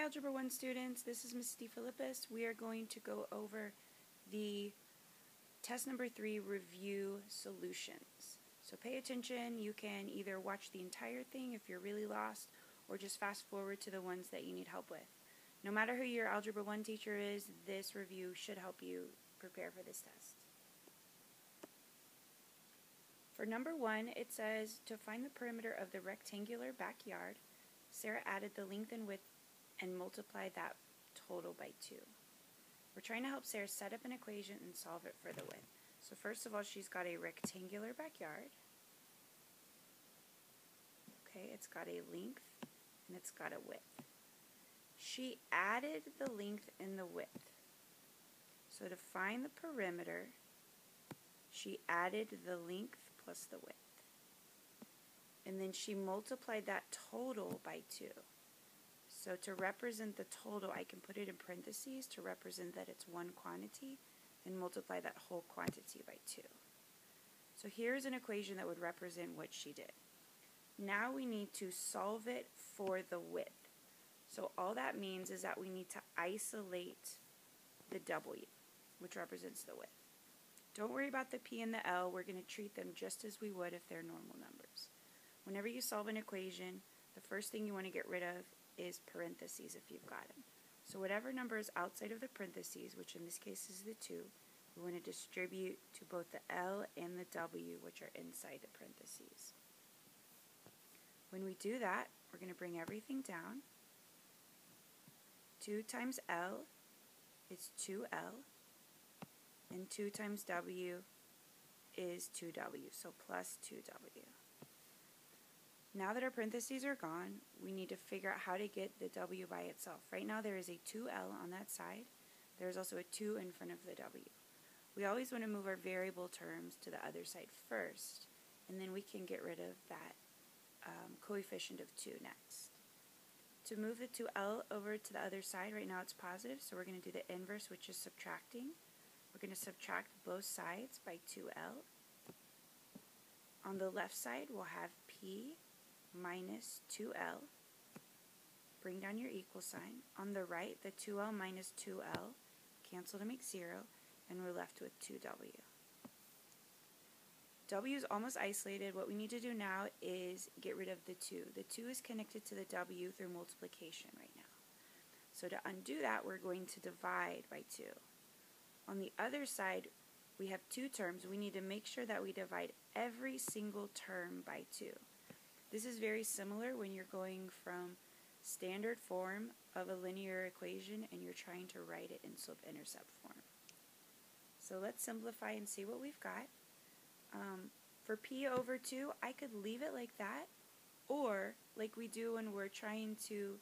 Algebra 1 students, this is Ms. DeFilippis. We are going to go over the test number 3 review solutions. So pay attention. You can either watch the entire thing if you're really lost or just fast forward to the ones that you need help with. No matter who your Algebra 1 teacher is, this review should help you prepare for this test. For number 1, it says to find the perimeter of the rectangular backyard, Sarah added the length and width and multiplied that total by 2. We're trying to help Sarah set up an equation and solve it for the width. So first of all, she's got a rectangular backyard. Okay, it's got a length and it's got a width. She added the length and the width. So to find the perimeter, she added the length plus the width. And then she multiplied that total by 2. So to represent the total, I can put it in parentheses to represent that it's one quantity and multiply that whole quantity by 2. So here's an equation that would represent what she did. Now we need to solve it for the width. So all that means is that we need to isolate the W, which represents the width. Don't worry about the P and the L. We're going to treat them just as we would if they're normal numbers. Whenever you solve an equation, the first thing you want to get rid of is parentheses if you've got them. So whatever number is outside of the parentheses, which in this case is the 2, we want to distribute to both the L and the W, which are inside the parentheses. When we do that, we're going to bring everything down. 2 times L is 2L, and 2 times W is 2W, so plus 2W. Now that our parentheses are gone, we need to figure out how to get the W by itself. Right now there is a 2L on that side. There's also a 2 in front of the W. We always want to move our variable terms to the other side first, and then we can get rid of that coefficient of 2 next. To move the 2L over to the other side, right now it's positive, so we're going to do the inverse, which is subtracting. We're going to subtract both sides by 2L. On the left side, we'll have P minus 2L. Bring down your equal sign. On the right, the 2L minus 2L cancel to make 0, and we're left with 2W. W is almost isolated. What we need to do now is get rid of the 2. The 2 is connected to the W through multiplication right now. So to undo that, we're going to divide by 2. On the other side, we have 2 terms. We need to make sure that we divide every single term by 2. This is very similar when you're going from standard form of a linear equation and you're trying to write it in slope-intercept form. So let's simplify and see what we've got. For P over 2, I could leave it like that, or like we do when we're trying to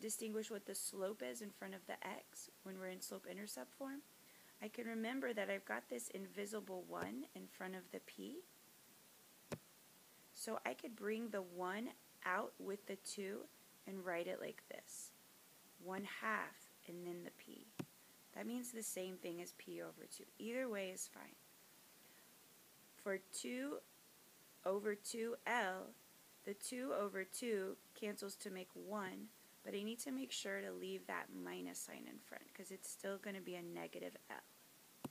distinguish what the slope is in front of the x when we're in slope-intercept form. I can remember that I've got this invisible 1 in front of the P. So I could bring the 1 out with the 2 and write it like this. 1/2 and then the P. That means the same thing as P over 2. Either way is fine. For 2 over 2L, the 2 over 2 cancels to make 1, but I need to make sure to leave that minus sign in front because it's still going to be a negative L.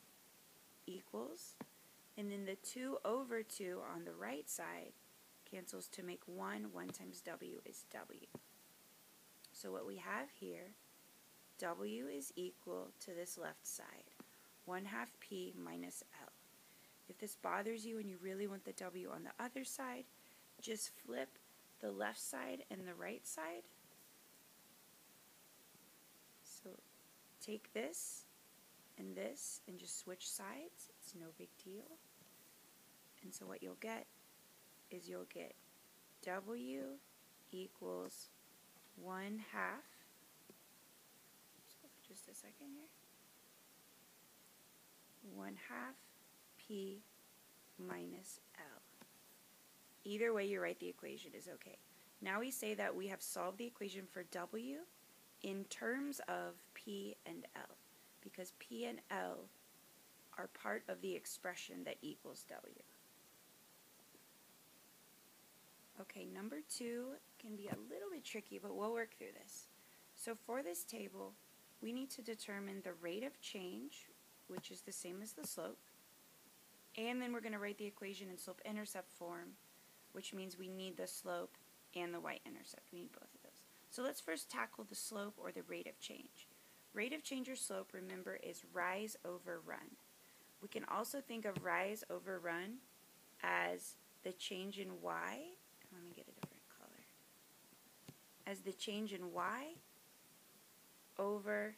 Equals, and then the 2 over 2 on the right side cancels to make 1. 1 times W is W. So what we have here, W is equal to this left side, 1/2 P minus L. If this bothers you and you really want the W on the other side, just flip the left side and the right side. So take this and just switch sides. It's no big deal. And so what you'll get is you'll get W equals 1/2. Just a second here. 1/2 P minus L. Either way you write the equation is okay. Now we say that we have solved the equation for W in terms of P and L, because P and L are part of the expression that equals W. Okay, number 2 can be a little bit tricky, but we'll work through this. So for this table, we need to determine the rate of change, which is the same as the slope, and then we're going to write the equation in slope-intercept form, which means we need the slope and the y-intercept. We need both of those. So let's first tackle the slope or the rate of change. Rate of change or slope, remember, is rise over run. We can also think of rise over run as the change in y. Let me get a different color. As the change in y over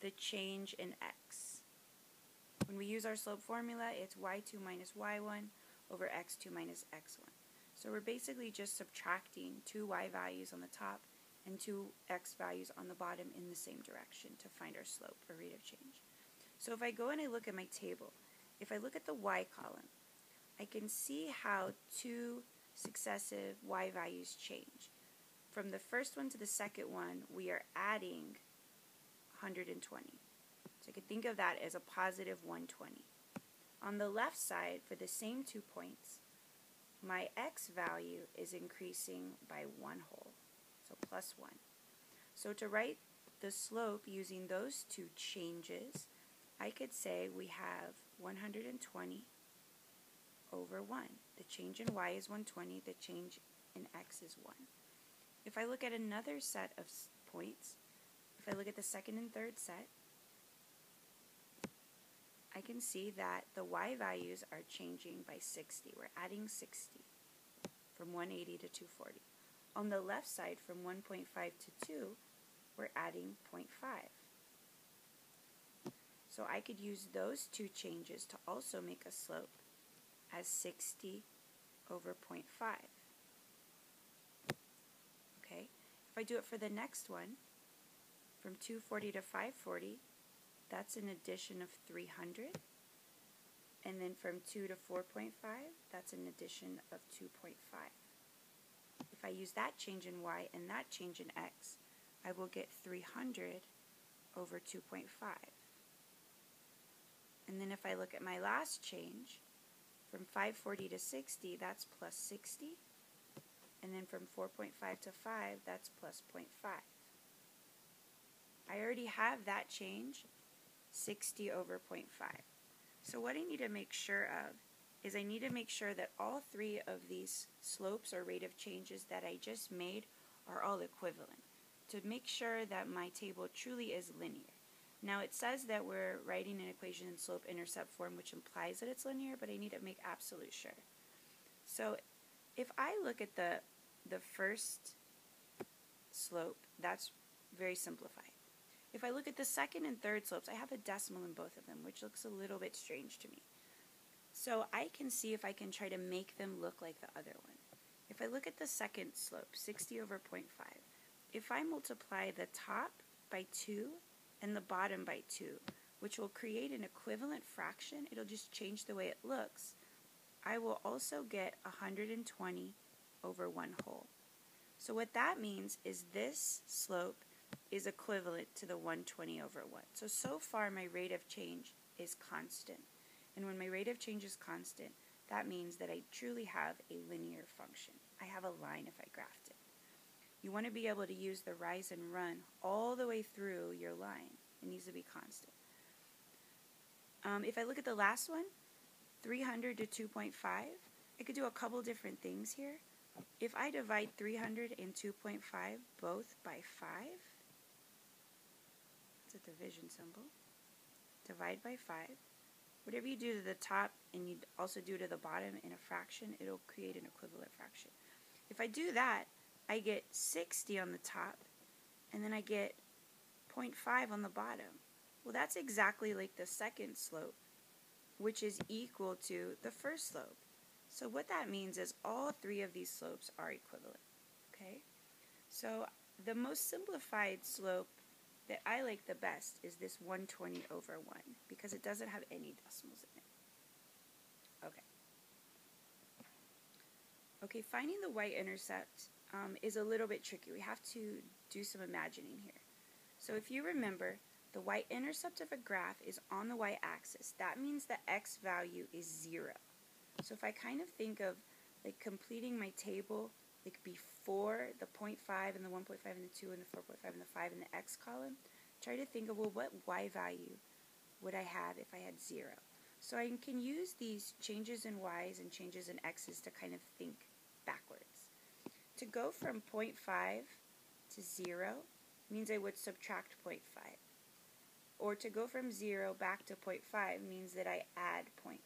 the change in x. When we use our slope formula, it's y2 minus y1 over x2 minus x1. So we're basically just subtracting two y values on the top and two x values on the bottom in the same direction to find our slope or rate of change. So if I go and I look at my table, if I look at the y column, I can see how two successive y values change. From the first one to the second one, we are adding 120. So I could think of that as a positive 120. On the left side, for the same 2 points, my x value is increasing by 1 whole, so plus 1. So to write the slope using those two changes, I could say we have 120 over 1. The change in y is 120, the change in x is 1. If I look at another set of points, if I look at the second and third set, I can see that the y values are changing by 60. We're adding 60 from 180 to 240. On the left side, from 1.5 to 2, we're adding 0.5. So I could use those two changes to also make a slope as 60 over 0.5. Okay, if I do it for the next one, from 240 to 540, that's an addition of 300. And then from 2 to 4.5, that's an addition of 2.5. If I use that change in y and that change in x, I will get 300 over 2.5. And then if I look at my last change, from 540 to 60, that's plus 60. And then from 4.5 to 5, that's plus 0.5. I already have that change, 60 over 0.5. So what I need to make sure of is I need to make sure that all three of these slopes or rate of changes that I just made are all equivalent, to make sure that my table truly is linear. Now it says that we're writing an equation in slope-intercept form, which implies that it's linear, but I need to make absolute sure. So if I look at the first slope, that's very simplified. If I look at the second and third slopes, I have a decimal in both of them, which looks a little bit strange to me. So I can see if I can try to make them look like the other one. If I look at the second slope, 60 over 0.5, if I multiply the top by 2 and the bottom by 2, which will create an equivalent fraction, it'll just change the way it looks, I will also get 120 over 1 whole. So what that means is this slope is equivalent to the 120 over 1. So far my rate of change is constant. And when my rate of change is constant, that means that I truly have a linear function. I have a line if I graphed it. You want to be able to use the rise and run all the way through your line. It needs to be constant. If I look at the last one, 300 to 2.5, I could do a couple different things here. If I divide 300 and 2.5 both by 5, it's a division symbol, divide by 5. Whatever you do to the top and you also do to the bottom in a fraction, it'll create an equivalent fraction. If I do that, I get 60 on the top, and then I get 0.5 on the bottom. Well, that's exactly like the second slope, which is equal to the first slope. So what that means is all three of these slopes are equivalent. Okay? So the most simplified slope that I like the best is this 120 over 1, because it doesn't have any decimals in it. Okay. Okay, finding the y-intercept is a little bit tricky. We have to do some imagining here. So if you remember, the y-intercept of a graph is on the y-axis. That means the x value is 0. So if I kind of think of like completing my table like 4, the 0.5, and the 1.5, and the 2, and the 4.5, and the 5 in the x column, try to think of, well, what y value would I have if I had 0? So I can use these changes in y's and changes in x's to kind of think backwards. To go from 0.5 to 0 means I would subtract 0.5. Or to go from 0 back to 0.5 means that I add 0.5.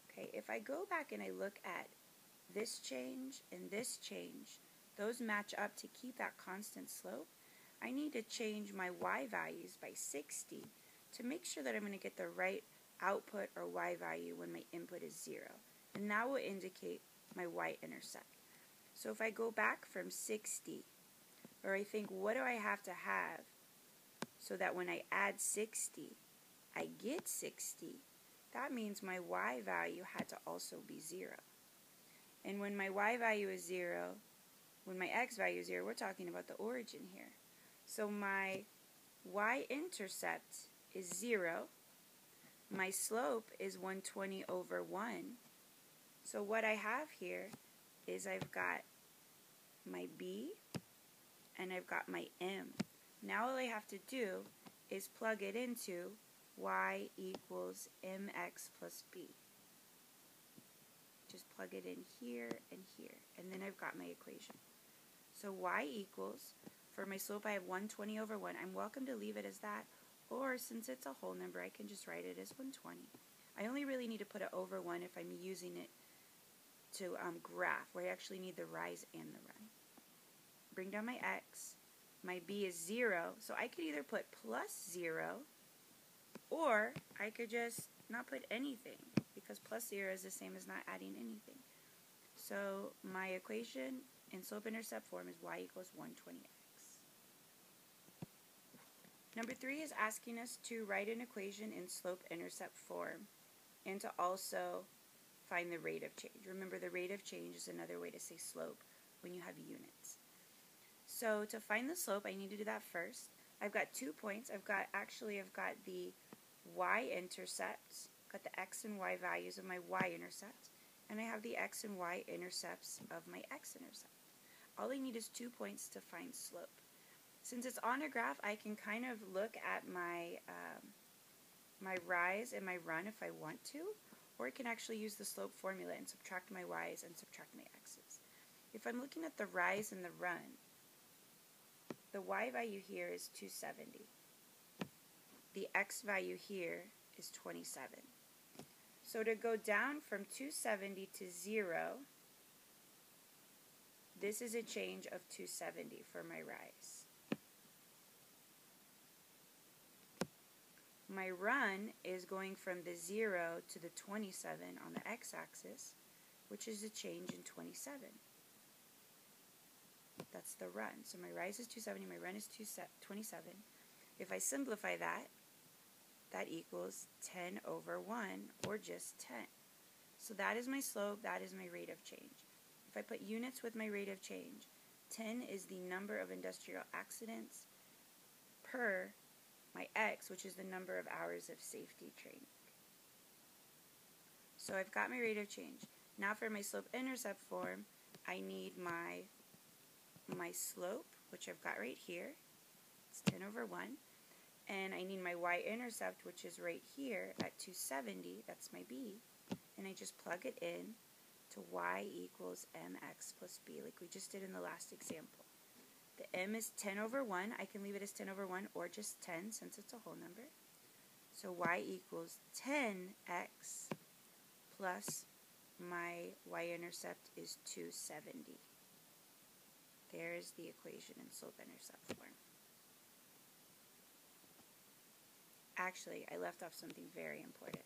Okay, if I go back and I look at this change and this change, those match up to keep that constant slope. I need to change my y values by 60 to make sure that I'm going to get the right output or y value when my input is 0. And that will indicate my y-intercept. So if I go back from 60, or I think, what do I have to have so that when I add 60, I get 60, that means my y value had to also be 0. And when my y value is 0, when my x value is 0, we're talking about the origin here. So my y-intercept is 0. My slope is 120 over 1. So what I have here is I've got my b and I've got my m. Now all I have to do is plug it into y equals mx plus b. Just plug it in here and here, and then I've got my equation. So y equals, for my slope I have 120 over 1. I'm welcome to leave it as that, or since it's a whole number, I can just write it as 120. I only really need to put it over 1 if I'm using it to graph, where I actually need the rise and the run. Bring down my x. My b is 0, so I could either put plus 0, or I could just not put anything, because plus 0 is the same as not adding anything. So my equation in slope-intercept form is y equals 120x. Number 3 is asking us to write an equation in slope-intercept form and to also find the rate of change. Remember, the rate of change is another way to say slope when you have units. So to find the slope, I need to do that first. I've got 2 points. I've got the y-intercept, got the x and y values of my y-intercept, and I have the x and y intercepts of my x-intercept. All I need is 2 points to find slope. Since it's on a graph, I can kind of look at my my rise and my run if I want to, or I can actually use the slope formula and subtract my y's and subtract my x's. If I'm looking at the rise and the run, the y value here is 270. The x value here is 27. So to go down from 270 to 0, this is a change of 270 for my rise. My run is going from the 0 to the 27 on the x-axis, which is a change in 27. That's the run. So my rise is 270, my run is 27. If I simplify that, that equals 10 over 1, or just 10. So that is my slope, that is my rate of change. If I put units with my rate of change, 10 is the number of industrial accidents per my x, which is the number of hours of safety training. So I've got my rate of change. Now for my slope-intercept form, I need my slope, which I've got right here. It's 10 over 1. And I need my y-intercept, which is right here at 270. That's my b. And I just plug it in to y equals mx plus b, like we just did in the last example. The m is 10 over 1. I can leave it as 10 over 1 or just 10 since it's a whole number. So y equals 10x plus my y-intercept is 270. There's the equation in slope-intercept form. Actually, I left off something very important.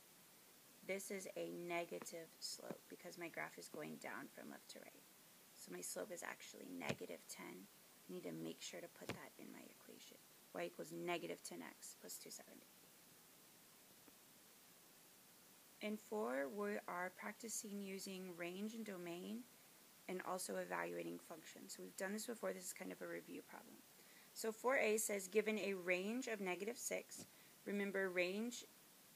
This is a negative slope because my graph is going down from left to right. So my slope is actually negative 10. I need to make sure to put that in my equation. Y equals negative 10x plus 270. In 4, we are practicing using range and domain and also evaluating functions. So we've done this before. This is kind of a review problem. So 4a says, given a range of negative 6, remember range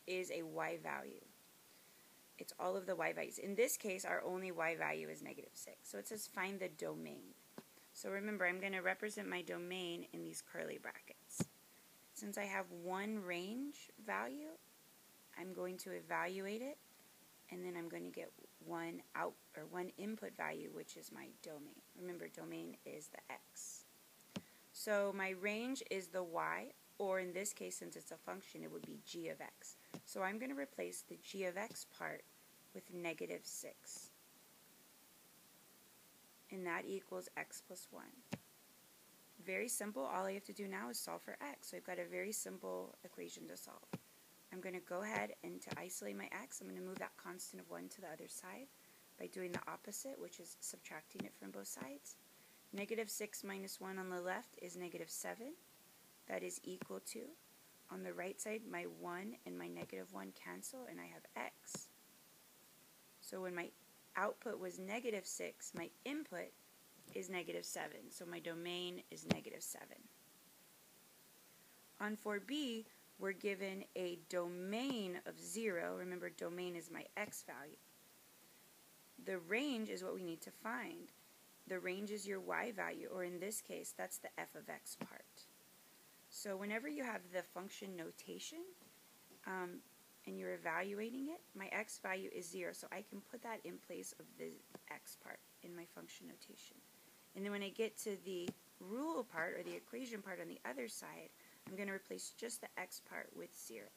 is a y value. It's all of the y values. In this case, our only y value is -6. So it says find the domain. So remember, I'm going to represent my domain in these curly brackets. Since I have one range value, I'm going to evaluate it, and then I'm going to get one input value, which is my domain. Remember, domain is the x. So my range is the y, or in this case, since it's a function, it would be g of x. So I'm going to replace the g of x part with -6. And that equals x plus 1. Very simple. All I have to do now is solve for x. So I've got a very simple equation to solve. I'm going to go ahead and to isolate my x, I'm going to move that constant of 1 to the other side by doing the opposite, which is subtracting it from both sides. -6 minus 1 on the left is -7. That is equal to, on the right side, my 1 and my -1 cancel, and I have x. So when my output was -6, my input is -7. So my domain is -7. On 4b, we're given a domain of 0. Remember, domain is my x value. The range is what we need to find. The range is your y value, or in this case, that's the f of x part. So whenever you have the function notation and you're evaluating it, my x value is 0, so I can put that in place of the x part in my function notation. And then when I get to the rule part, or the equation part on the other side, I'm going to replace just the x part with 0.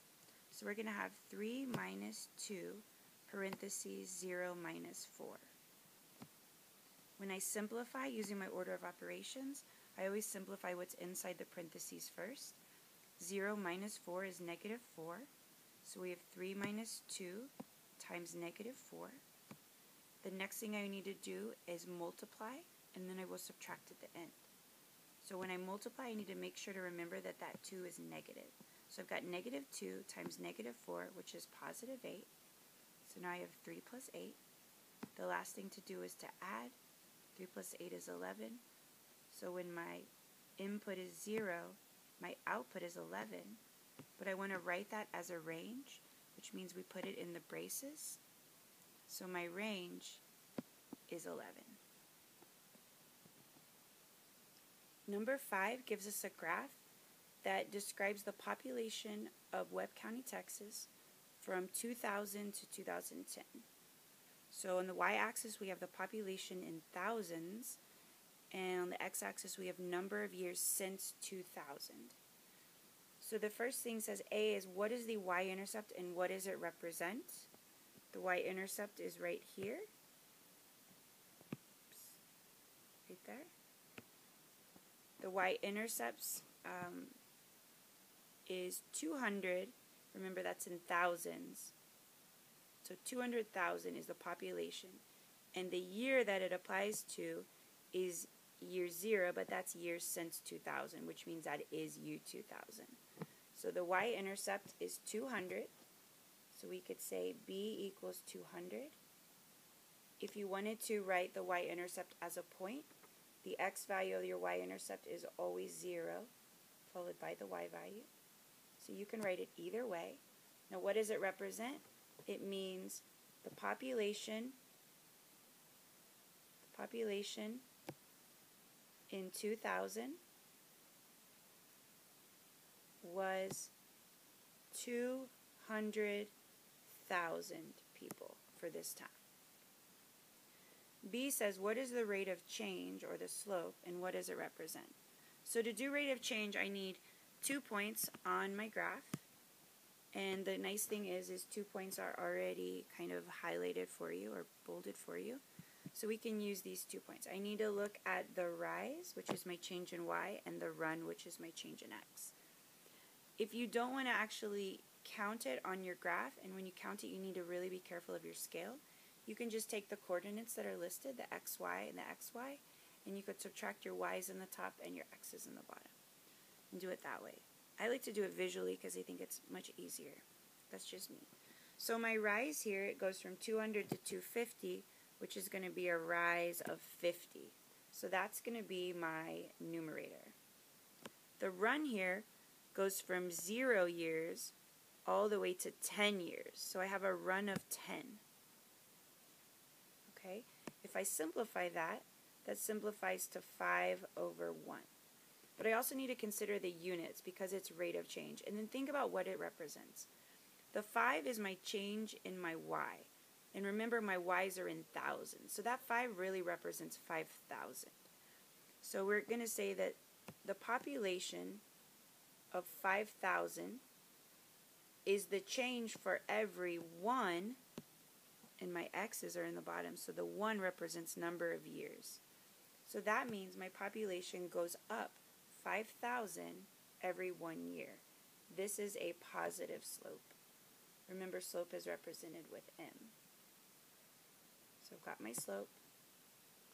So we're going to have 3 minus 2 parentheses 0 minus 4. When I simplify using my order of operations, I always simplify what's inside the parentheses first. 0 minus 4 is -4. So we have 3 minus 2 times -4. The next thing I need to do is multiply, and then I will subtract at the end. So when I multiply, I need to make sure to remember that that 2 is negative. So I've got -2 times -4, which is +8. So now I have 3 plus 8. The last thing to do is to add. 3 plus 8 is 11. So when my input is 0, my output is 11. But I want to write that as a range, which means we put it in the braces. So my range is 11. Number 5 gives us a graph that describes the population of Webb County, Texas from 2000 to 2010. So on the y-axis we have the population in thousands, and on the x-axis we have number of years since 2000. So the first thing says A is what is the y-intercept and what does it represent? The y-intercept is right here. Oops. Right there. The y-intercepts is 200. Remember, that's in thousands. So 200,000 is the population. And the year that it applies to is year 0, but that's years since 2000, which means that is U2000. So the y-intercept is 200. So we could say B equals 200. If you wanted to write the y-intercept as a point, the x value of your y-intercept is always 0, followed by the y value. So you can write it either way. Now what does it represent? It means the population in 2000 was 200,000 people for this time. B says, what is the rate of change, or the slope, and what does it represent? So to do rate of change, I need 2 points on my graph. And the nice thing is 2 points are already kind of highlighted for you, or bolded for you. So we can use these 2 points. I need to look at the rise, which is my change in y, and the run, which is my change in x. If you don't want to actually count it on your graph, and when you count it, you need to really be careful of your scale, you can just take the coordinates that are listed, the xy and the xy, and you could subtract your y's in the top and your x's in the bottom, and do it that way. I like to do it visually because I think it's much easier. That's just me. So my rise here, it goes from 200 to 250, which is going to be a rise of 50. So that's going to be my numerator. The run here goes from 0 years all the way to 10 years. So I have a run of 10. Okay? If I simplify that, that simplifies to 5 over 1. But I also need to consider the units because it's rate of change. And then think about what it represents. The 5 is my change in my y. And remember, my y's are in thousands. So that 5 really represents 5,000. So we're going to say that the population of 5,000 is the change for every 1, and my x's are in the bottom, so the 1 represents number of years. So that means my population goes up 5,000 every 1 year. This is a positive slope. Remember, slope is represented with m. So I've got my slope,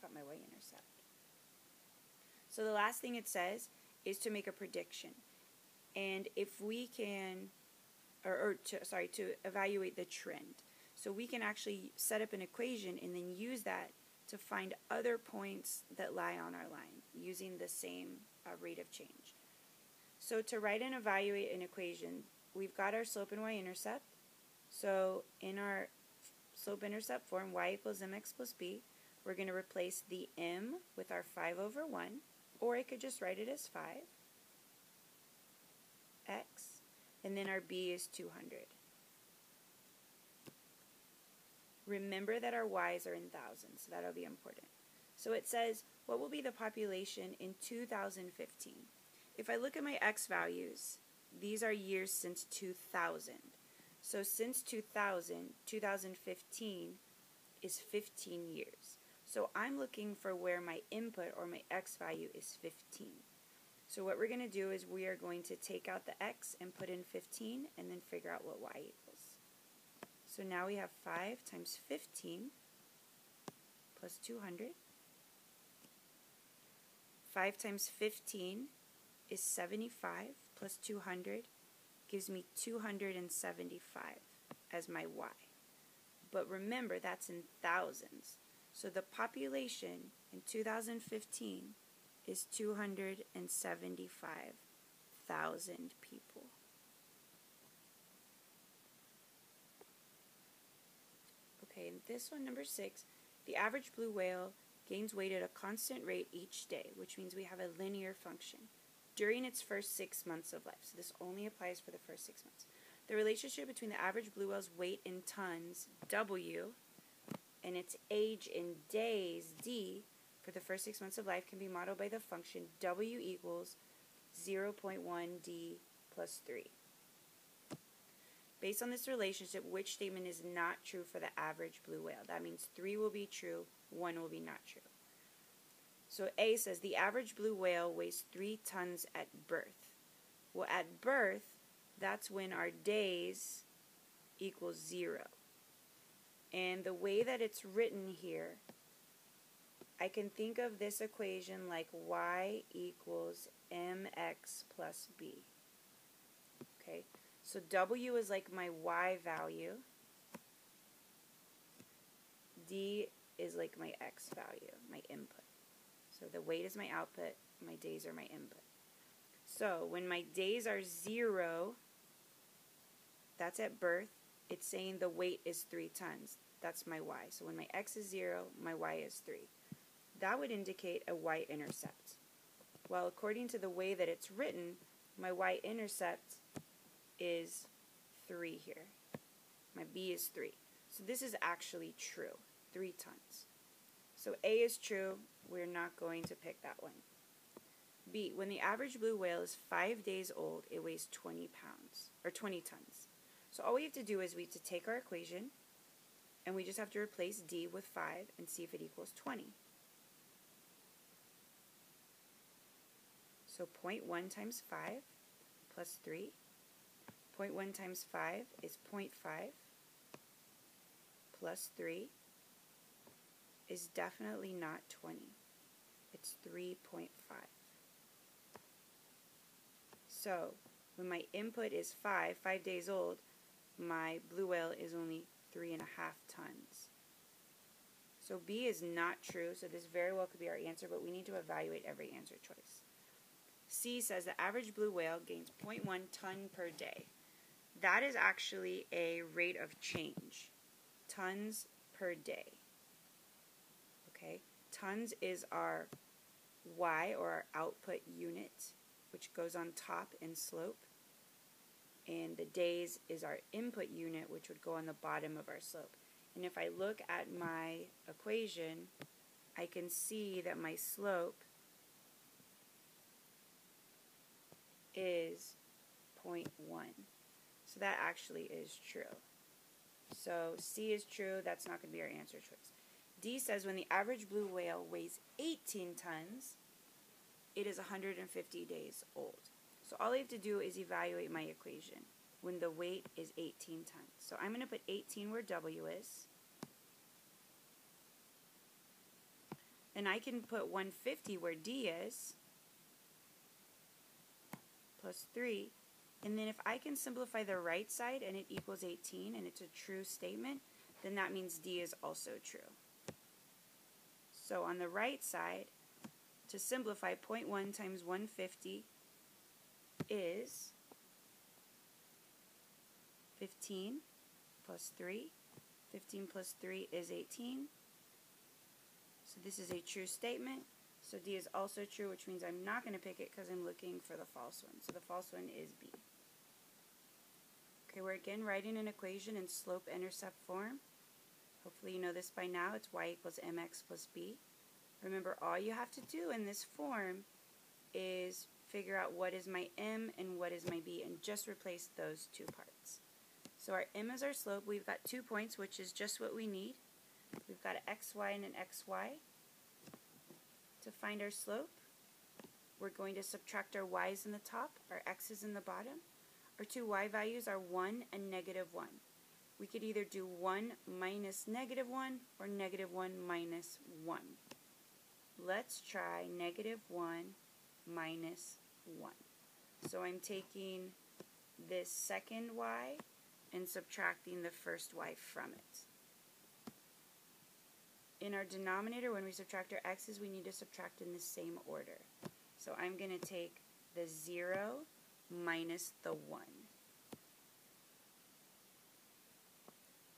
got my y-intercept. So the last thing it says is to make a prediction. And if we can, to evaluate the trend. So we can actually set up an equation and then use that to find other points that lie on our line using the same rate of change. So to write and evaluate an equation, we've got our slope and y-intercept. So in our slope-intercept form, y equals mx plus b, we're going to replace the m with our 5 over 1, or I could just write it as 5, x, and then our b is 200. Remember that our y's are in thousands, so that'll be important. So it says, what will be the population in 2015? If I look at my x values, these are years since 2000. So since 2000, 2015 is 15 years. So I'm looking for where my input or my x value is 15. So what we're going to do is we are going to take out the x and put in 15 and then figure out what y equals. So now we have 5 times 15 plus 200. 5 times 15 is 75 plus 200 gives me 275 as my y. But remember, that's in thousands. So the population in 2015 is 275,000 people. Okay, and this one, number 6, the average blue whale gains weight at a constant rate each day, which means we have a linear function during its first 6 months of life. So this only applies for the first 6 months. The relationship between the average blue whale's weight in tons, W, and its age in days, D, for the first 6 months of life can be modeled by the function W equals 0.1 D plus 3. Based on this relationship, which statement is not true for the average blue whale? That means 3 will be true, 1 will be not true. So A says the average blue whale weighs 3 tons at birth. Well, at birth, that's when our days equals 0. And the way that it's written here, I can think of this equation like y equals mx plus b. Okay, so W is like my y value. D is like my x value, my input. So the weight is my output, my days are my input. So when my days are 0, that's at birth, it's saying the weight is 3 tons. That's my y. So when my x is 0, my y is 3. That would indicate a y-intercept. Well, according to the way that it's written, my y-intercept is 3 here. My b is 3. So this is actually true, 3 tons. So A is true, we're not going to pick that one. B, when the average blue whale is 5 days old, it weighs 20 pounds, or 20 tons. So all we have to do is we have to take our equation, and we just have to replace D with 5 and see if it equals 20. So 0.1 times 5 plus 3. 0.1 times 5 is 0.5 plus 3 is definitely not 20. It's 3.5. So when my input is 5 days old, my blue whale is only 3.5 tons. So B is not true, so this very well could be our answer, but we need to evaluate every answer choice. C says the average blue whale gains 0.1 ton per day. That is actually a rate of change, tons per day. Okay, tons is our y, or our output unit, which goes on top in slope. And the days is our input unit, which would go on the bottom of our slope. And if I look at my equation, I can see that my slope is 0.1. So that actually is true. So C is true. That's not going to be our answer choice. D says when the average blue whale weighs 18 tons, it is 150 days old. So all I have to do is evaluate my equation when the weight is 18 tons. So I'm going to put 18 where W is. And I can put 150 where D is, plus 3. And then if I can simplify the right side and it equals 18 and it's a true statement, then that means D is also true. So on the right side, to simplify, 0.1 times 150 is 15 plus 3. 15 plus 3 is 18. So this is a true statement. So D is also true, which means I'm not going to pick it because I'm looking for the false one. So the false one is B. Okay, we're again writing an equation in slope-intercept form. Hopefully you know this by now. It's y equals mx plus b. Remember, all you have to do in this form is figure out what is my m and what is my b, and just replace those two parts. So our m is our slope. We've got 2 points, which is just what we need. We've got an xy and an xy. To find our slope, we're going to subtract our y's in the top, our x's in the bottom. Our two y values are 1 and -1. We could either do 1 minus -1 or -1 minus 1. Let's try -1 minus 1. So I'm taking this second y and subtracting the first y from it. In our denominator, when we subtract our x's, we need to subtract in the same order. So I'm going to take the 0 minus the 1.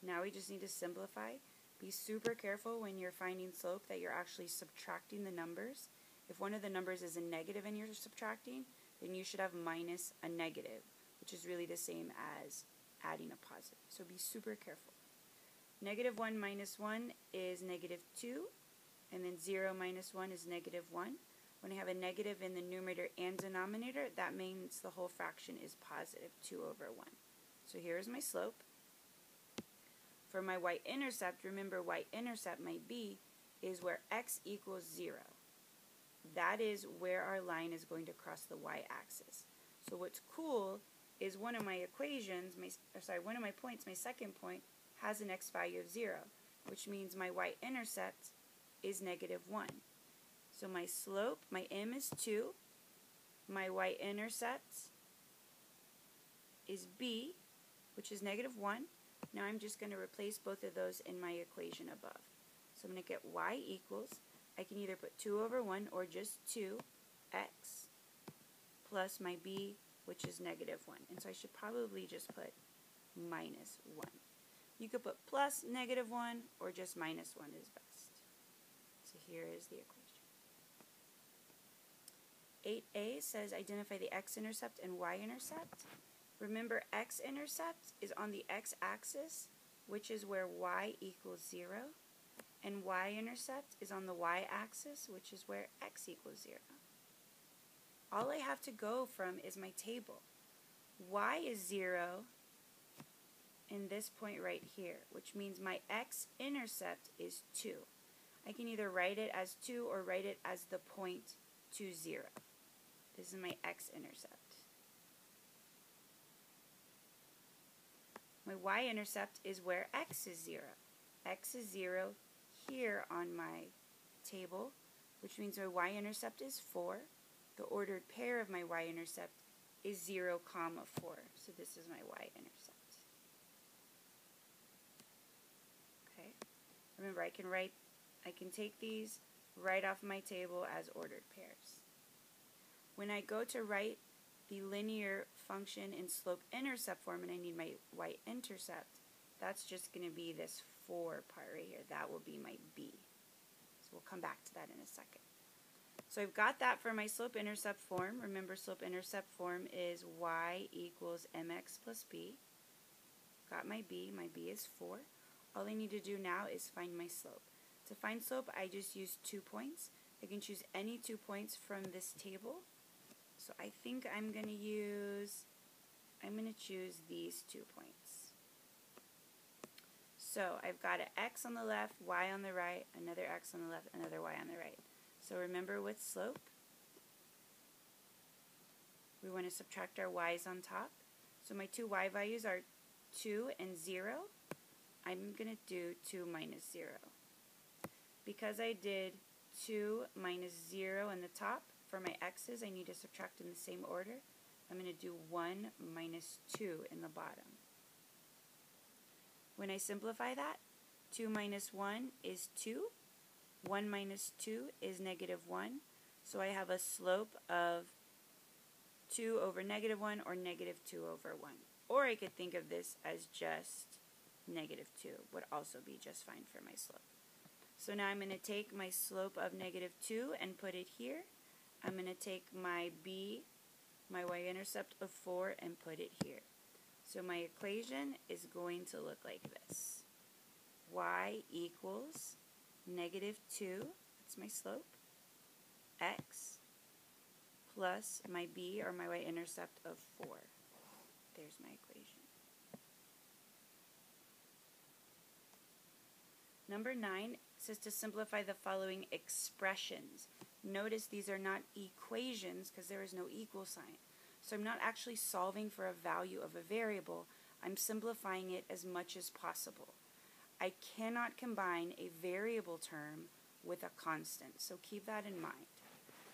Now we just need to simplify. Be super careful when you're finding slope that you're actually subtracting the numbers. If one of the numbers is a negative and you're subtracting, then you should have minus a negative, which is really the same as adding a positive. So be super careful. -1 minus 1 is -2, and then 0 minus 1 is -1. When I have a negative in the numerator and denominator, that means the whole fraction is positive, 2 over 1. So here's my slope. For my y-intercept, remember y-intercept, my b, is where x equals 0. That is where our line is going to cross the y-axis. So what's cool is one of my equations, one of my points, my second point, has an x value of 0, which means my y-intercept is -1. So my slope, my m is 2, my y-intercept is b, which is -1. Now I'm just going to replace both of those in my equation above. So I'm going to get y equals, I can either put 2 over 1 or just 2x plus my b, which is -1. And so I should probably just put -1. You could put plus -1 or just -1 is best. So here is the equation. 8a says identify the x-intercept and y-intercept. Remember, x-intercept is on the x-axis, which is where y equals 0, and y-intercept is on the y-axis, which is where x equals 0. All I have to go from is my table. Y is 0 in this point right here, which means my x-intercept is 2. I can either write it as 2 or write it as the point 2, 0. This is my x-intercept. My y-intercept is where x is 0. X is 0 here on my table, which means my y-intercept is 4. The ordered pair of my y-intercept is 0, 4. So this is my y-intercept. Okay. Remember, I can take these right off my table as ordered pairs. When I go to write the linear function in slope-intercept form and I need my y-intercept, that's just going to be this 4 part right here. That will be my b. So we'll come back to that in a second. So I've got that for my slope-intercept form. Remember, slope-intercept form is y equals mx plus b. Got my b. My b is 4. All I need to do now is find my slope. To find slope, I just use 2 points. I can choose any 2 points from this table. So I think I'm going to choose these 2 points. So I've got an x on the left, y on the right, another x on the left, another y on the right. So remember with slope, we want to subtract our y's on top. So my 2 y values are 2 and 0. I'm going to do 2 minus 0. Because I did 2 minus 0 in the top, for my x's I need to subtract in the same order. I'm going to do 1 minus 2 in the bottom. When I simplify that, 2 minus 1 is 2. 1 minus 2 is negative 1. So I have a slope of 2 over negative 1 or negative 2 over 1. Or I could think of this as just negative 2 would also be just fine for my slope. So now I'm going to take my slope of negative 2 and put it here. I'm going to take my b, my y-intercept of 4, and put it here. So my equation is going to look like this. Y equals negative 2, that's my slope, x plus my b, or my y-intercept, of 4. There's my equation. Number 9 says to simplify the following expressions. Notice these are not equations because there is no equal sign. So I'm not actually solving for a value of a variable. I'm simplifying it as much as possible. I cannot combine a variable term with a constant, so keep that in mind.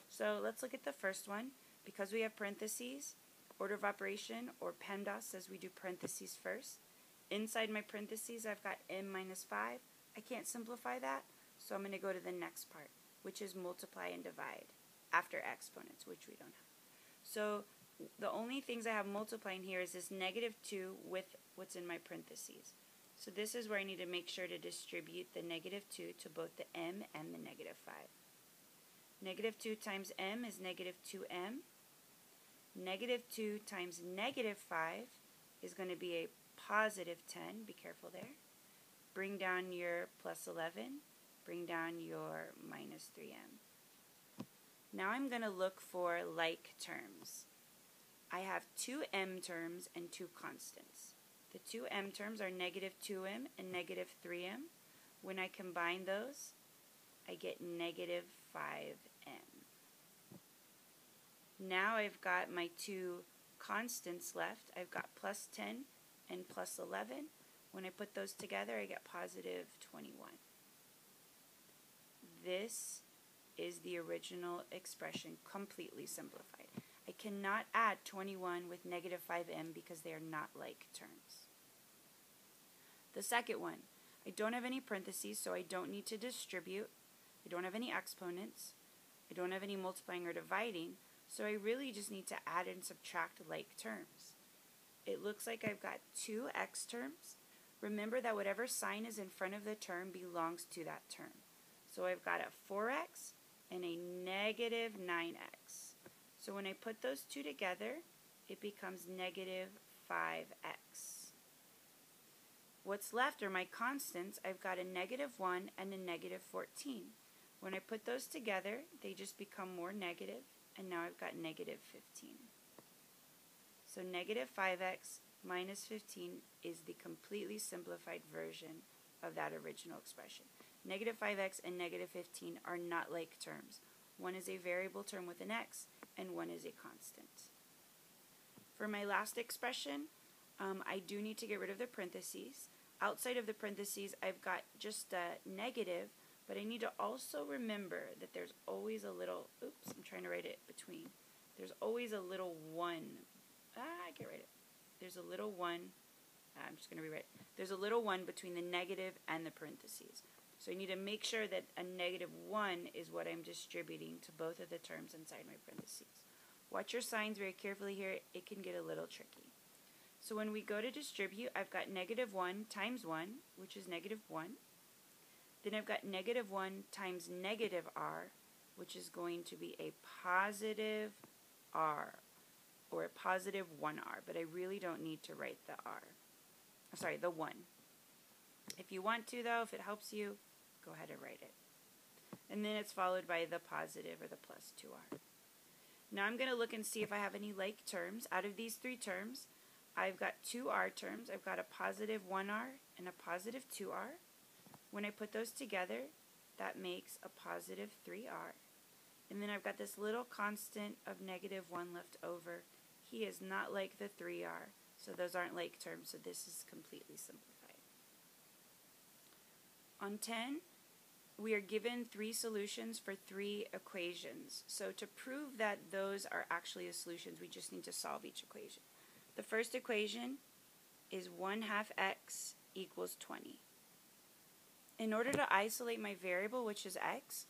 So let's look at the first one. Because we have parentheses, order of operation, or PEMDAS, says we do parentheses first. Inside my parentheses I've got m minus 5. I can't simplify that, so I'm going to go to the next part, which is multiply and divide after exponents, which we don't have. So the only things I have multiplying here is this negative 2 with what's in my parentheses. So this is where I need to make sure to distribute the negative 2 to both the m and the negative 5. Negative 2 times m is negative 2m. Negative 2 times negative 5 is going to be a positive 10. Be careful there. Bring down your plus 11. Bring down your minus 3m. Now I'm going to look for like terms. I have 2 m terms and 2 constants. The 2 m terms are negative 2m and negative 3m. When I combine those, I get negative 5m. Now I've got my 2 constants left. I've got plus 10 and plus 11. When I put those together, I get positive 21. This is the original expression completely simplified. I cannot add 21 with negative 5m because they are not like terms. The second one, I don't have any parentheses, so I don't need to distribute. I don't have any exponents. I don't have any multiplying or dividing, so I really just need to add and subtract like terms. It looks like I've got 2 x terms. Remember that whatever sign is in front of the term belongs to that term. So I've got a 4x and a negative 9x. So when I put those two together, it becomes negative 5x. What's left are my constants. I've got a negative 1 and a negative 14. When I put those together, they just become more negative, and now I've got negative 15. So negative 5x minus 15 is the completely simplified version of that original expression. Negative 5x and negative 15 are not like terms. One is a variable term with an x, and one is a constant. For my last expression, I do need to get rid of the parentheses. Outside of the parentheses, I've got just a negative, but I need to also remember that there's always a little, oops, I'm trying to write it between. There's always a little 1. I can't write it. There's a little 1. I'm just going to rewrite it. There's a little 1 between the negative and the parentheses. So I need to make sure that a negative 1 is what I'm distributing to both of the terms inside my parentheses. Watch your signs very carefully here. It can get a little tricky. So when we go to distribute, I've got negative 1 times 1, which is negative 1. Then I've got negative 1 times negative r, which is going to be a positive r, or a positive 1r, but I really don't need to write the r. Sorry, the 1. If you want to, though, if it helps you, go ahead and write it. And then it's followed by the positive or the plus 2r. Now I'm going to look and see if I have any like terms. Out of these 3 terms, I've got 2r terms. I've got a positive 1r and a positive 2r. When I put those together, that makes a positive 3r. And then I've got this little constant of negative 1 left over. He is not like the 3r, so those aren't like terms, so this is completely simplified. On 10, we are given 3 solutions for 3 equations. So to prove that those are actually the solutions, we just need to solve each equation. The first equation is 1/2 x equals 20. In order to isolate my variable, which is x,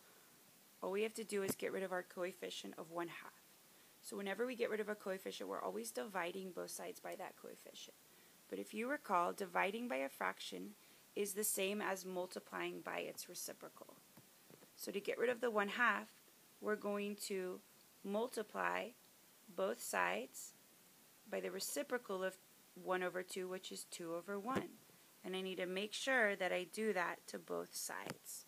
all we have to do is get rid of our coefficient of 1/2. So whenever we get rid of a coefficient, we're always dividing both sides by that coefficient. But if you recall, dividing by a fraction is the same as multiplying by its reciprocal. So to get rid of the 1/2, we're going to multiply both sides by the reciprocal of 1/2, which is 2/1. And I need to make sure that I do that to both sides.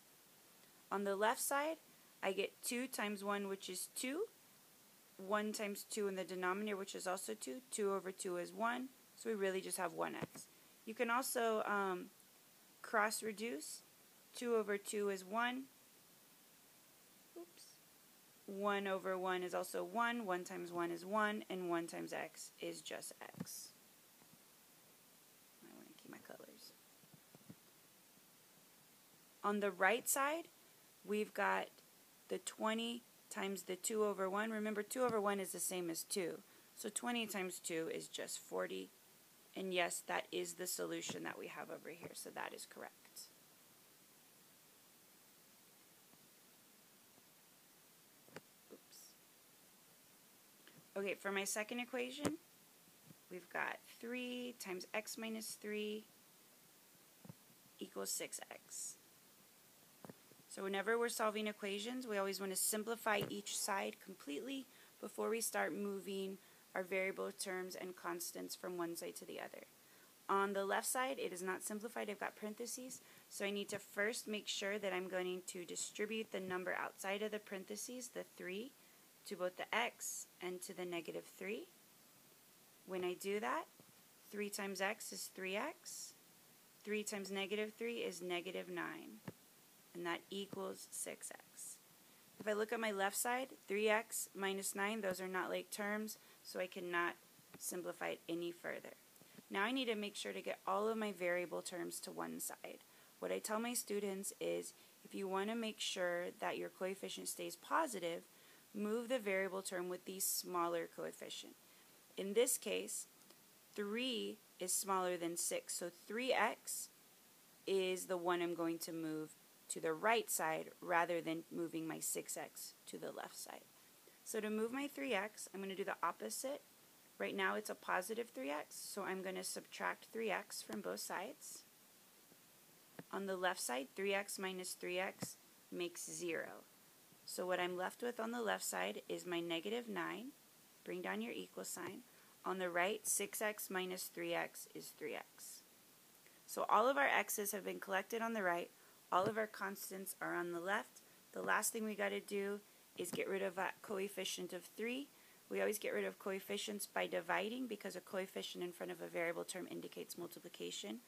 On the left side, I get 2 times 1, which is 2. 1 times 2 in the denominator, which is also 2. 2/2 is 1, so we really just have 1x. You can also cross-reduce. 2/2 is 1. Oops. 1/1 is also 1. 1 times 1 is 1, and 1 times x is just x. I want to keep my colors. On the right side, we've got the 20 times the 2/1. Remember, 2/1 is the same as 2. So 20 times 2 is just 40. And yes, that is the solution that we have over here, so that is correct. Oops. Okay, for my second equation, we've got 3 times x minus 3 equals 6x. So whenever we're solving equations, we always want to simplify each side completely before we start moving our variable terms and constants from one side to the other. On the left side, it is not simplified. I've got parentheses, so I need to first make sure that I'm going to distribute the number outside of the parentheses, the 3, to both the x and to the negative 3. When I do that, 3 times x is 3x. 3 times negative 3 is negative 9, and that equals 6x. If I look at my left side, 3x minus 9, those are not like terms, so I cannot simplify it any further. Now I need to make sure to get all of my variable terms to one side. What I tell my students is, if you want to make sure that your coefficient stays positive, move the variable term with the smaller coefficient. In this case, 3 is smaller than 6, so 3x is the one I'm going to move to the right side rather than moving my 6x to the left side. So to move my 3x, I'm going to do the opposite. Right now it's a positive 3x, so I'm going to subtract 3x from both sides. On the left side, 3x minus 3x makes 0. So what I'm left with on the left side is my negative 9. Bring down your equal sign. On the right, 6x minus 3x is 3x. So all of our x's have been collected on the right. All of our constants are on the left. The last thing we got to do is get rid of that coefficient of 3. We always get rid of coefficients by dividing because a coefficient in front of a variable term indicates multiplication,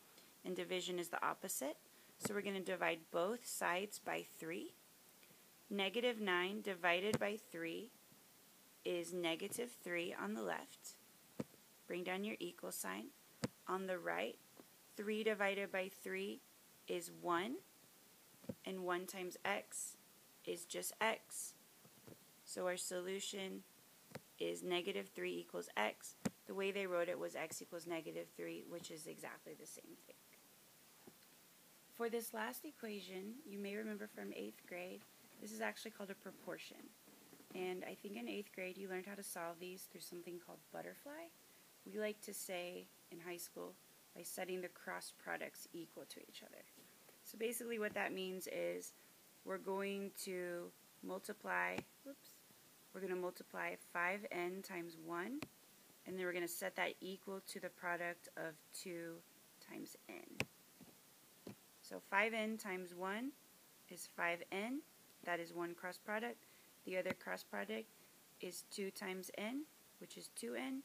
and division is the opposite. So we're going to divide both sides by 3. Negative 9 divided by 3 is negative 3 on the left. Bring down your equal sign. On the right, 3 divided by 3 is 1, and 1 times x is just x. So our solution is negative 3 equals x. The way they wrote it was x equals negative 3, which is exactly the same thing. For this last equation, you may remember from 8th grade, this is actually called a proportion. And I think in 8th grade you learned how to solve these through something called butterfly. We like to say in high school by setting the cross products equal to each other. So basically what that means is we're going to multiply, we're going to multiply 5n times 1, and then we're going to set that equal to the product of 2 times n. So 5n times 1 is 5n, that is one cross product. The other cross product is 2 times n, which is 2n,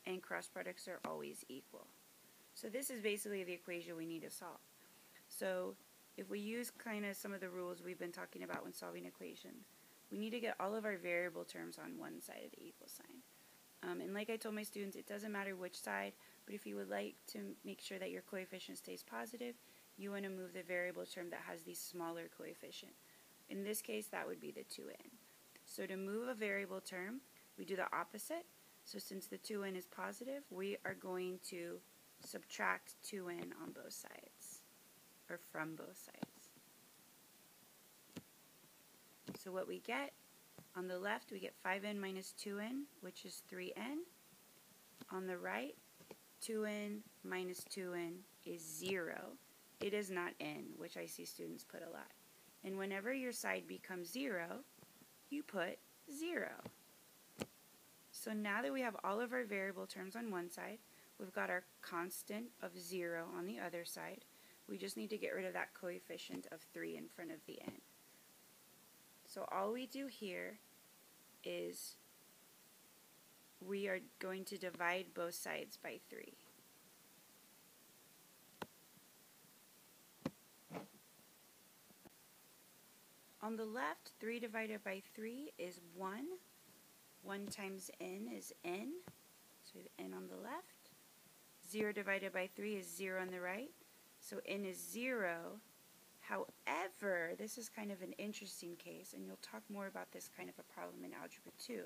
and cross products are always equal. So this is basically the equation we need to solve. So if we use kind of some of the rules we've been talking about when solving equations, we need to get all of our variable terms on one side of the equal sign. And like I told my students, it doesn't matter which side, but if you would like to make sure that your coefficient stays positive, you want to move the variable term that has the smaller coefficient. In this case, that would be the 2n. So to move a variable term, we do the opposite. So since the 2n is positive, we are going to subtract 2n on both sides, or from both sides. So what we get, on the left we get 5n minus 2n, which is 3n. On the right, 2n minus 2n is 0. It is not n, which I see students put a lot. And whenever your side becomes 0, you put 0. So now that we have all of our variable terms on one side, we've got our constant of 0 on the other side. We just need to get rid of that coefficient of 3 in front of the n. So all we do here is we are going to divide both sides by 3. On the left, 3 divided by 3 is 1. 1 times n is n, so the n on the left. 0 divided by 3 is 0 on the right, so n is 0. However, this is kind of an interesting case, and you'll talk more about this kind of a problem in Algebra 2.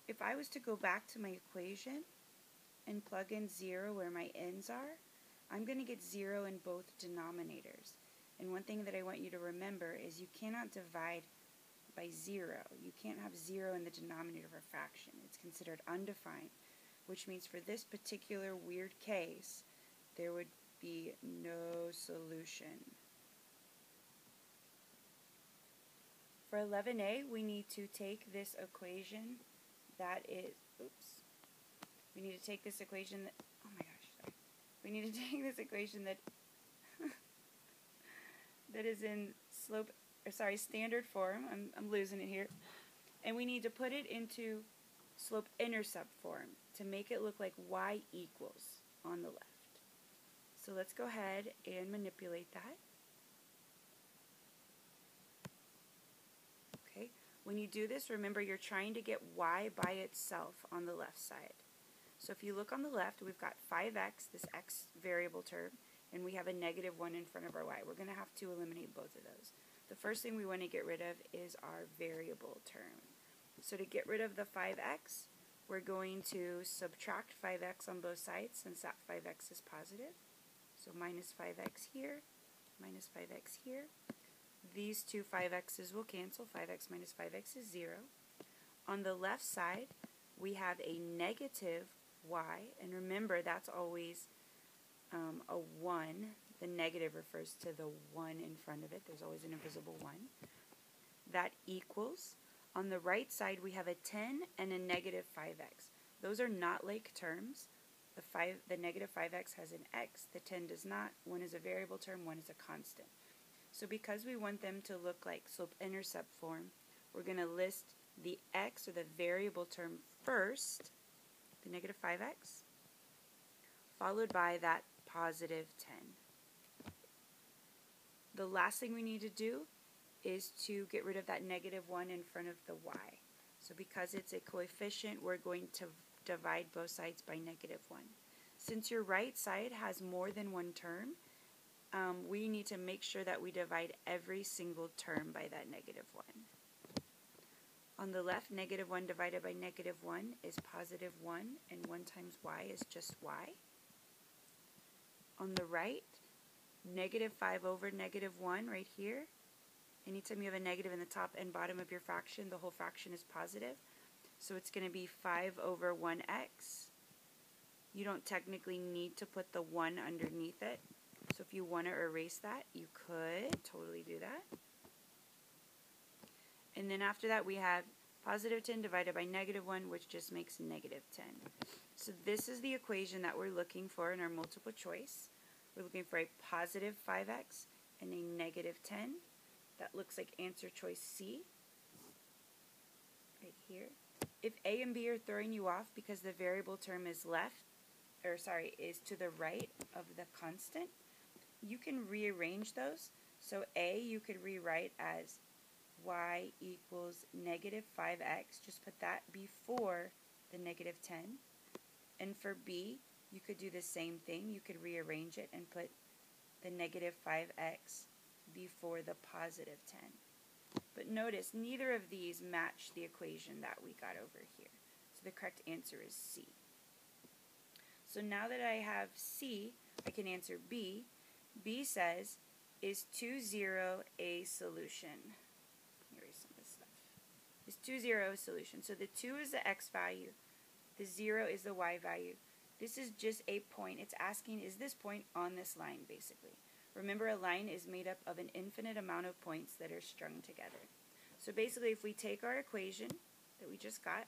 If I was to go back to my equation and plug in 0 where my n's are, I'm going to get 0 in both denominators. And one thing that I want you to remember is you cannot divide by 0. You can't have 0 in the denominator of a fraction. It's considered undefined, which means for this particular weird case, there would be no solution. For 11a, we need to take this equation that is, we need to take this equation that, oh my gosh, sorry. We need to take this equation that that is in standard form. I'm losing it here. And we need to put it into slope-intercept form to make it look like y equals on the left. So let's go ahead and manipulate that. Okay. When you do this, remember you're trying to get y by itself on the left side. So if you look on the left, we've got 5x, this x variable term, and we have a negative 1 in front of our y. We're going to have to eliminate both of those. The first thing we want to get rid of is our variable term. So to get rid of the 5x, we're going to subtract 5x on both sides since that 5x is positive. So minus 5x here, minus 5x here. These two 5x's will cancel. 5x minus 5x is 0. On the left side, we have a negative y, and remember that's always a 1. The negative refers to the 1 in front of it. There's always an invisible 1. That equals, on the right side we have a 10 and a negative 5x. Those are not like terms. The negative 5x has an x, the 10 does not. One is a variable term, one is a constant. So because we want them to look like slope-intercept form, we're going to list the x, or the variable term, first, the negative 5x, followed by that positive 10. The last thing we need to do is to get rid of that negative 1 in front of the y. So because it's a coefficient, we're going to divide both sides by negative 1. Since your right side has more than one term, we need to make sure that we divide every single term by that negative 1. On the left, negative 1 divided by negative 1 is positive 1, and 1 times y is just y. On the right, negative 5 over negative 1 right here. Anytime you have a negative in the top and bottom of your fraction, the whole fraction is positive. So it's going to be 5 over 1x. You don't technically need to put the 1 underneath it. So if you want to erase that, you could totally do that. And then after that, we have positive 10 divided by negative 1, which just makes negative 10. So this is the equation that we're looking for in our multiple choice. We're looking for a positive 5x and a negative 10. That looks like answer choice C, right here. If A and B are throwing you off because the variable term is is to the right of the constant, you can rearrange those. So A you could rewrite as y equals negative 5x. Just put that before the negative 10. And for B, you could do the same thing. You could rearrange it and put the negative 5x before the positive 10. But notice, neither of these match the equation that we got over here. So the correct answer is C. So now that I have C, I can answer B. B says, is 2, 0 a solution? Erase some of this stuff. Is 2, 0 a solution? So the 2 is the x value. The 0 is the y value. This is just a point. It's asking, is this point on this line, basically. Remember, a line is made up of an infinite amount of points that are strung together. So basically, if we take our equation that we just got,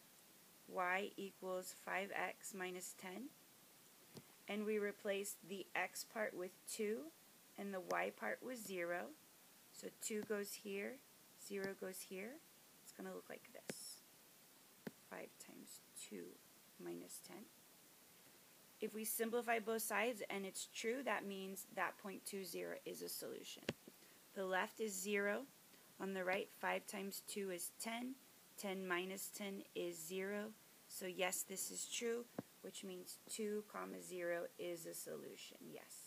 y equals 5x minus 10, and we replace the x part with 2 and the y part with 0, so 2 goes here, 0 goes here, it's going to look like this. 5 times 2 minus 10. If we simplify both sides and it's true, that means that point 2, 0 is a solution. The left is 0. On the right, 5 times 2 is 10. 10 minus 10 is 0. So yes, this is true, which means 2, 0 is a solution. Yes.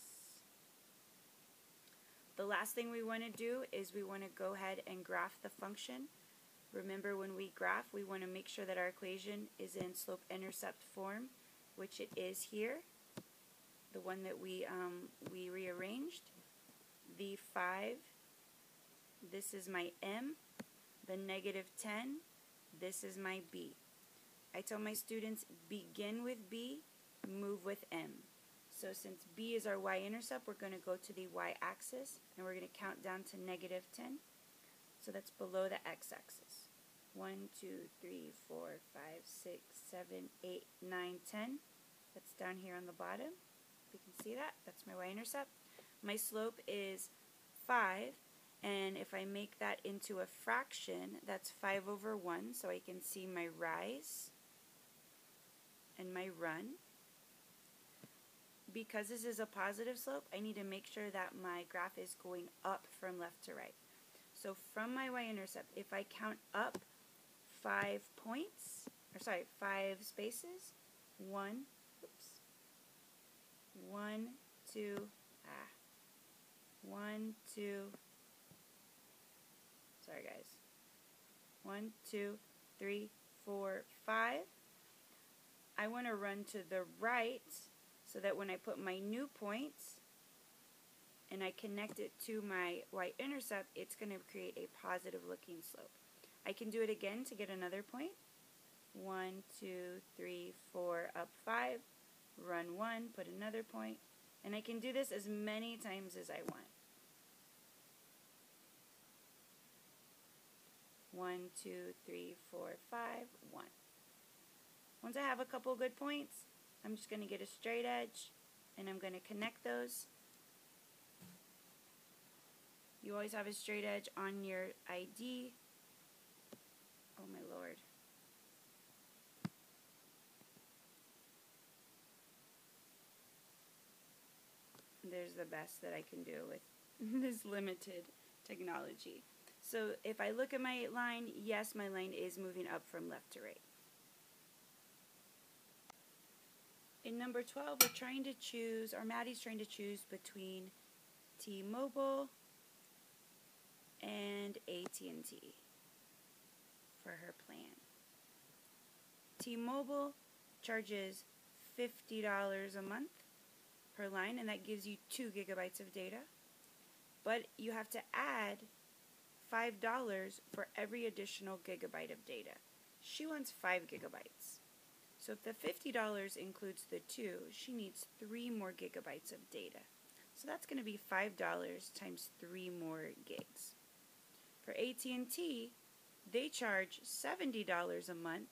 The last thing we want to do is we want to go ahead and graph the function. Remember, when we graph, we want to make sure that our equation is in slope-intercept form, which it is here, the one that we rearranged. The 5, this is my M. The negative 10, this is my B. I tell my students, begin with B, move with M. So since B is our y-intercept, we're going to go to the y-axis, and we're going to count down to negative 10. So that's below the x-axis. 1, 2, 3, 4, 5, 6, 7, 8, 9, 10. That's down here on the bottom. If you can see that, that's my y-intercept. My slope is 5, and if I make that into a fraction, that's 5 over 1, so I can see my rise and my run. Because this is a positive slope, I need to make sure that my graph is going up from left to right. So from my y-intercept, if I count up 5 spaces, 1, 2, 3, 4, 5. I want to run to the right so that when I put my new points and I connect it to my y-intercept, it's going to create a positive looking slope. I can do it again to get another point. 1, 2, 3, 4, up 5, run 1, put another point, and I can do this as many times as I want. 1, 2, 3, 4, 5, 1. Once I have a couple good points, I'm just going to get a straight edge, and I'm going to connect those. You always have a straight edge on your ID. Oh my Lord. There's the best that I can do with this limited technology. So if I look at my line, yes, my line is moving up from left to right. In number 12, we're trying to choose, or Maddie's trying to choose between T-Mobile and AT&T for her plan. T-Mobile charges $50 a month per line, and that gives you 2 gigabytes of data. But you have to add $5 for every additional gigabyte of data. She wants 5 gigabytes. So if the $50 includes the 2, she needs 3 more gigabytes of data. So that's going to be $5 times 3 more gigs. For AT&T, they charge $70 a month,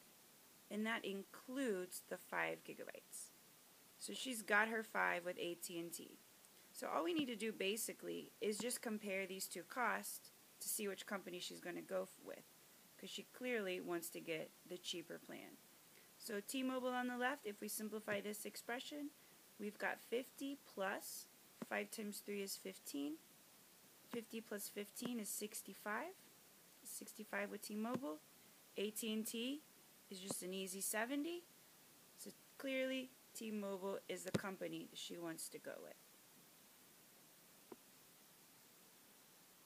and that includes the 5 gigabytes. So she's got her 5 with AT&T. So all we need to do basically is just compare these two costs to see which company she's going to go with, because she clearly wants to get the cheaper plan. So T-Mobile on the left, if we simplify this expression, we've got 50 plus 5 times 3 is 15. 50 plus 15 is 65. 65 with T-Mobile. AT&T is just an easy 70. So clearly T-Mobile is the company she wants to go with.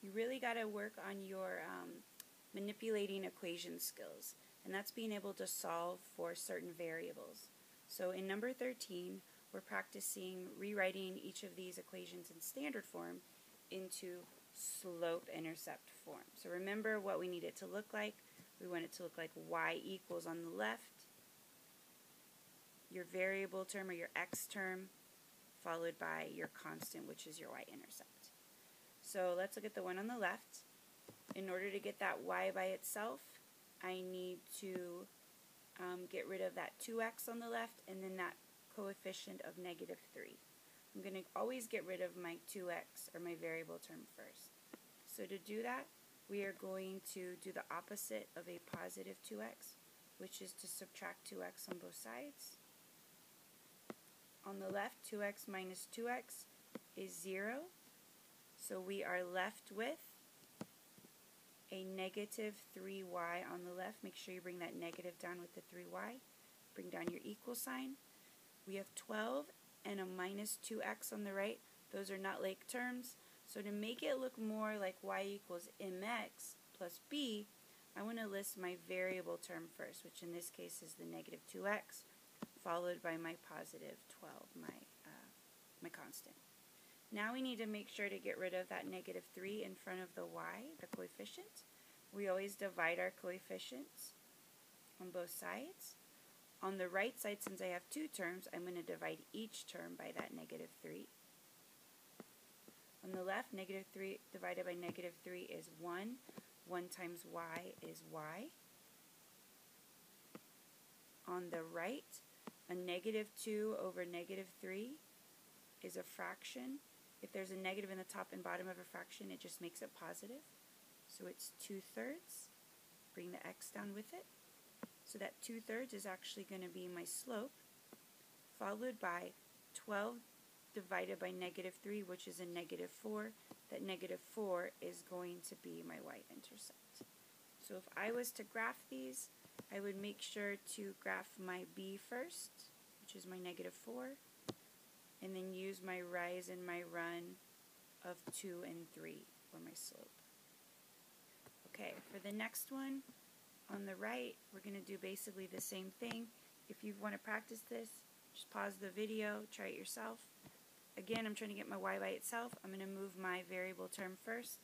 You really got to work on your manipulating equation skills, and that's being able to solve for certain variables. So in number 13, we're practicing rewriting each of these equations in standard form into slope-intercept form. So remember what we need it to look like. We want it to look like y equals on the left, your variable term or your x term, followed by your constant, which is your y-intercept. So let's look at the one on the left. In order to get that y by itself, I need to get rid of that 2x on the left and then that coefficient of negative 3. I'm going to always get rid of my 2x or my variable term first. So to do that, we are going to do the opposite of a positive 2x, which is to subtract 2x on both sides. On the left, 2x minus 2x is 0. So we are left with a negative 3y on the left. Make sure you bring that negative down with the 3y. Bring down your equal sign. We have 12 and a minus 2x on the right. Those are not like terms. So to make it look more like y equals mx plus b, I want to list my variable term first, which in this case is the negative 2x, followed by my positive 12, my constant. Now we need to make sure to get rid of that negative 3 in front of the y, the coefficient. We always divide our coefficients on both sides. On the right side, since I have two terms, I'm going to divide each term by that negative 3. On the left, negative 3 divided by negative 3 is 1. 1 times y is y. On the right, a negative 2 over negative 3 is a fraction. If there's a negative in the top and bottom of a fraction, it just makes it positive. So it's 2/3. Bring the x down with it. So that 2/3 is actually going to be my slope, followed by 12 divided by negative 3, which is a negative 4. That negative 4 is going to be my y-intercept. So if I was to graph these, I would make sure to graph my b first, which is my negative 4, and then use my rise and my run of 2 and 3 for my slope. Okay, for the next one, on the right, we're going to do basically the same thing. If you want to practice this, just pause the video, try it yourself. Again, I'm trying to get my y by itself. I'm going to move my variable term first.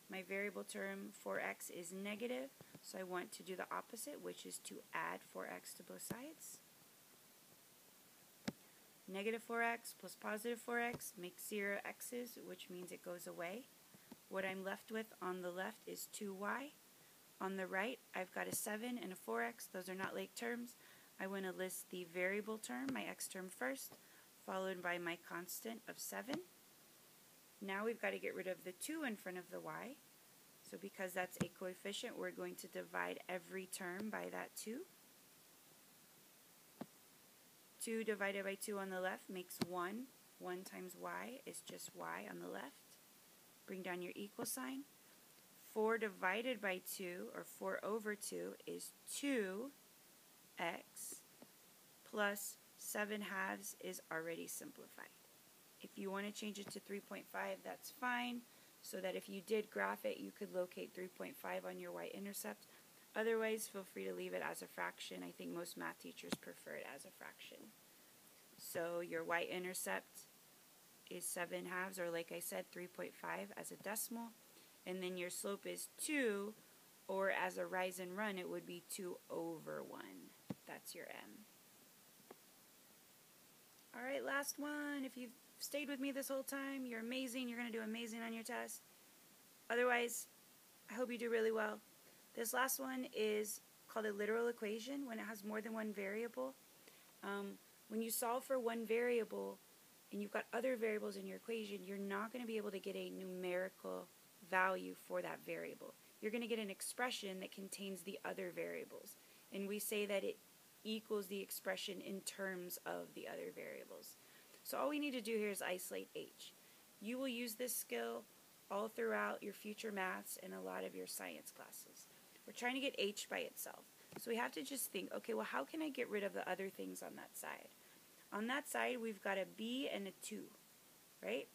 My variable term 4x is negative, so I want to do the opposite, which is to add 4x to both sides. Negative 4x plus positive 4x makes 0 x's, which means it goes away. What I'm left with on the left is 2y. On the right, I've got a 7 and a 4x. Those are not like terms. I want to list the variable term, my x term first, followed by my constant of 7. Now we've got to get rid of the 2 in front of the y. So because that's a coefficient, we're going to divide every term by that 2. 2 divided by 2 on the left makes 1. 1 times y is just y on the left. Bring down your equal sign. 4 divided by 2, or 4 over 2, is 2x, plus 7 halves is already simplified. If you want to change it to 3.5, that's fine, so that if you did graph it, you could locate 3.5 on your y-intercept. Otherwise, feel free to leave it as a fraction. I think most math teachers prefer it as a fraction. So your y-intercept is 7 halves, or like I said, 3.5 as a decimal. And then your slope is 2, or as a rise and run, it would be 2 over 1. That's your m. Alright, last one. If you've stayed with me this whole time. You're amazing. You're going to do amazing on your test. Otherwise, I hope you do really well. This last one is called a literal equation when it has more than one variable. When you solve for one variable and you've got other variables in your equation, you're not going to be able to get a numerical value for that variable. You're going to get an expression that contains the other variables. And we say that it equals the expression in terms of the other variables. So all we need to do here is isolate h. You will use this skill all throughout your future maths and a lot of your science classes. We're trying to get h by itself. So we have to just think, okay, well, how can I get rid of the other things on that side? On that side, we've got a b and a 2, right?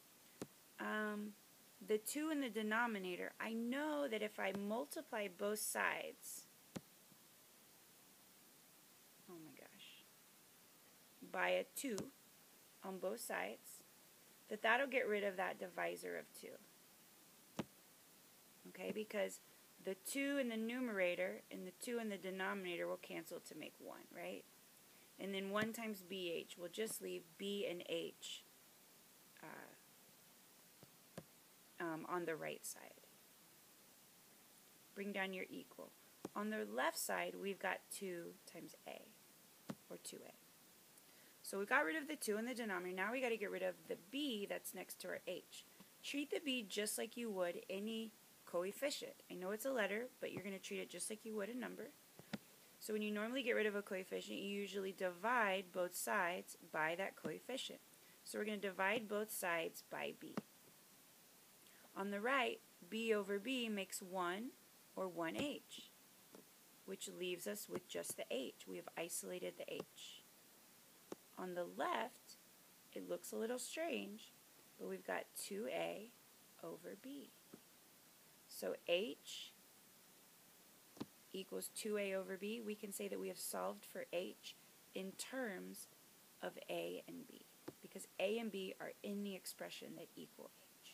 The 2 in the denominator, I know that if I multiply both sides, oh my gosh, by a 2 on both sides, that'll get rid of that divisor of 2. Okay, because the 2 in the numerator and the 2 in the denominator will cancel to make 1, right? And then 1 times BH will just leave B and H on the right side. Bring down your equal. On the left side, we've got 2 times A, or 2A. So we got rid of the 2 in the denominator. Now we got to get rid of the B that's next to our H. Treat the B just like you would any coefficient. I know it's a letter, but you're going to treat it just like you would a number. So when you normally get rid of a coefficient, you usually divide both sides by that coefficient. So we're going to divide both sides by b. On the right, b over b makes 1, or 1h, which leaves us with just the h. We have isolated the h. On the left, it looks a little strange, but we've got 2a over b. So h equals 2a over b. We can say that we have solved for h in terms of a and b, because a and b are in the expression that equal h.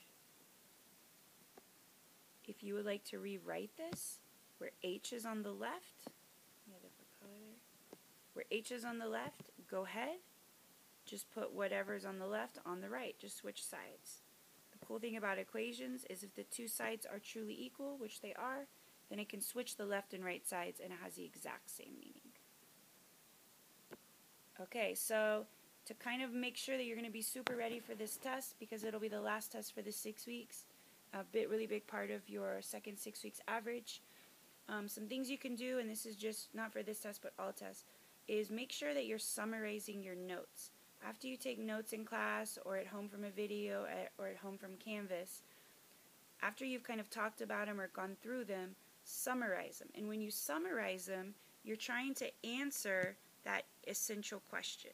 If you would like to rewrite this, where h is on the left, where h is on the left, go ahead, just put whatever's on the left on the right, just switch sides. The cool thing about equations is if the two sides are truly equal, which they are, then it can switch the left and right sides and it has the exact same meaning. Okay, so to kind of make sure that you're going to be super ready for this test, because it'll be the last test for the 6 weeks, really big part of your second 6 weeks average. Some things you can do, and this is just not for this test but all tests, is make sure that you're summarizing your notes. After you take notes in class or at home from a video or at home from Canvas, after you've kind of talked about them or gone through them, summarize them. And when you summarize them, you're trying to answer that essential question.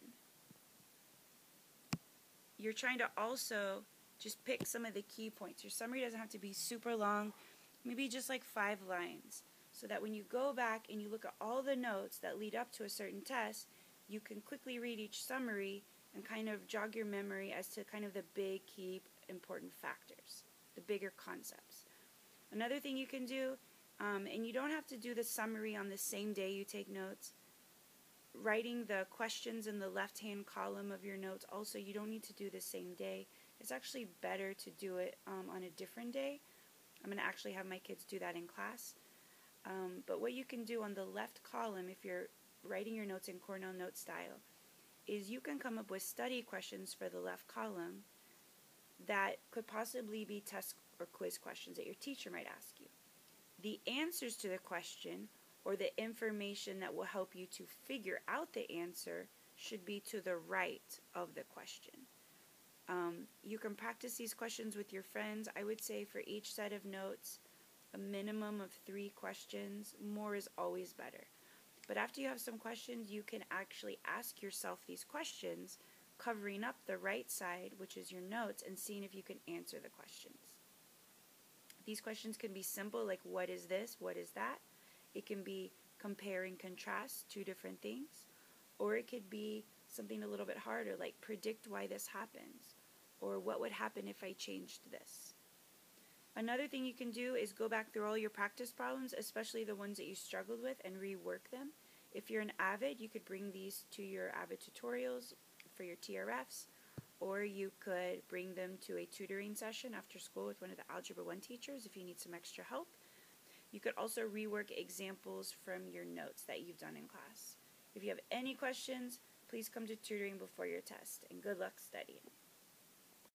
You're trying to also just pick some of the key points. Your summary doesn't have to be super long, maybe just like 5 lines, so that when you go back and you look at all the notes that lead up to a certain test, you can quickly read each summary and kind of jog your memory as to kind of the big, key, important factors, the bigger concepts. Another thing you can do, and you don't have to do the summary on the same day you take notes, writing the questions in the left-hand column of your notes, also you don't need to do the same day. It's actually better to do it on a different day. I'm going to actually have my kids do that in class. But what you can do on the left column, if you're writing your notes in Cornell note style, is you can come up with study questions for the left column that could possibly be test or quiz questions that your teacher might ask you. The answers to the question, or the information that will help you to figure out the answer, should be to the right of the question. You can practice these questions with your friends. I would say for each set of notes, a minimum of 3 questions. More is always better. But after you have some questions, you can actually ask yourself these questions, covering up the right side, which is your notes, and seeing if you can answer the questions. These questions can be simple, like what is this, what is that? It can be compare and contrast 2 different things. Or it could be something a little bit harder, like predict why this happens, or what would happen if I changed this. Another thing you can do is go back through all your practice problems, especially the ones that you struggled with, and rework them. If you're an Avid, you could bring these to your Avid tutorials for your TRFs, or you could bring them to a tutoring session after school with one of the Algebra 1 teachers if you need some extra help. You could also rework examples from your notes that you've done in class. If you have any questions, please come to tutoring before your test, and good luck studying.